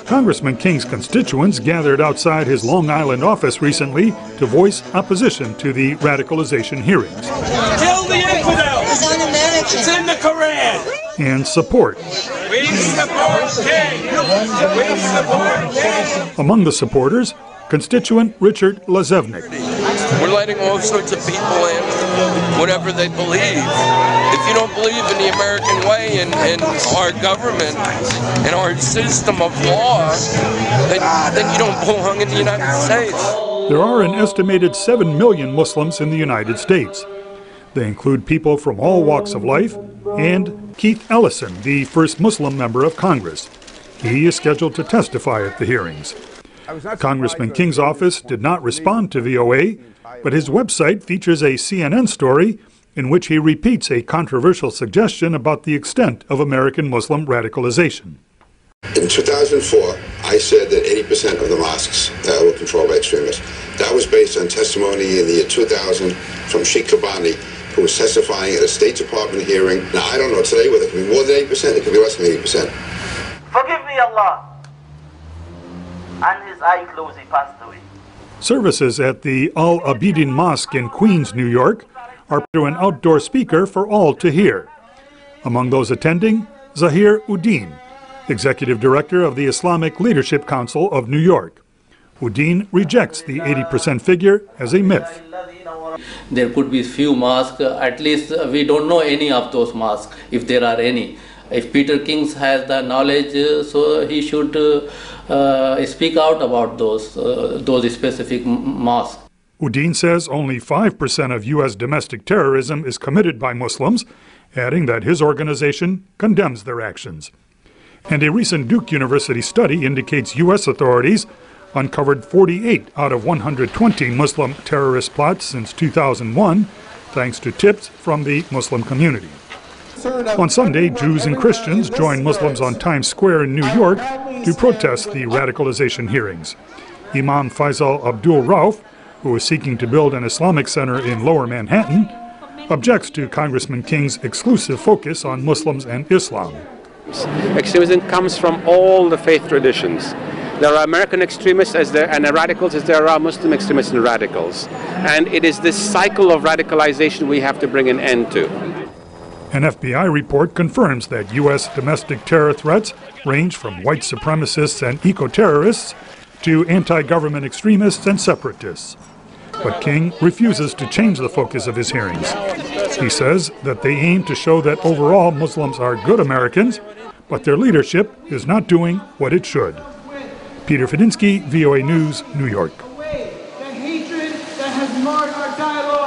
Congressman King's constituents gathered outside his Long Island office recently to voice opposition to the radicalization hearings. Kill the infidel! It's un-American. It's in the Quran! And support. We support King! We support King! Among the supporters, constituent Richard Lazevnik. We're letting all sorts of people in, whatever they believe. If you don't believe in the American way and our government and our system of law, then you don't belong in the United States. There are an estimated 7 million Muslims in the United States. They include people from all walks of life, and Keith Ellison, the first Muslim member of Congress. He is scheduled to testify at the hearings. Congressman King's office did not respond to VOA, but his website features a CNN story in which he repeats a controversial suggestion about the extent of American Muslim radicalization. In 2004, I said that 80% of the mosques were controlled by extremists. That was based on testimony in the year 2000 from Sheikh Kabani, who was testifying at a State Department hearing. Now, I don't know today whether it could be more than 80%, it could be less than 80%. Forgive me, Allah. And his eye closed, he passed away. Services at the Al Abidin Mosque in Queens, New York, are through an outdoor speaker for all to hear. Among those attending, Zahir Uddin, Executive Director of the Islamic Leadership Council of New York. Uddin rejects the 80% figure as a myth. There could be few mosques, at least we don't know any of those mosques, if there are any. If Peter King has the knowledge, so he should speak out about those specific mosques. Uddin says only 5% of U.S. domestic terrorism is committed by Muslims, adding that his organization condemns their actions. And a recent Duke University study indicates U.S. authorities uncovered 48 out of 120 Muslim terrorist plots since 2001, thanks to tips from the Muslim community. On Sunday, Jews and Christians joined Muslims on Times Square in New York to protest the radicalization hearings. Imam Faisal Abdul Rauf, who is seeking to build an Islamic center in Lower Manhattan, objects to Congressman King's exclusive focus on Muslims and Islam. Extremism comes from all the faith traditions. There are American extremists and radicals as there are Muslim extremists and radicals. And it is this cycle of radicalization we have to bring an end to. An FBI report confirms that U.S. domestic terror threats range from white supremacists and eco-terrorists to anti-government extremists and separatists. But King refuses to change the focus of his hearings. He says that they aim to show that overall Muslims are good Americans, but their leadership is not doing what it should. Peter Fedynsky, VOA News, New York. The hatred that has marred our dialogue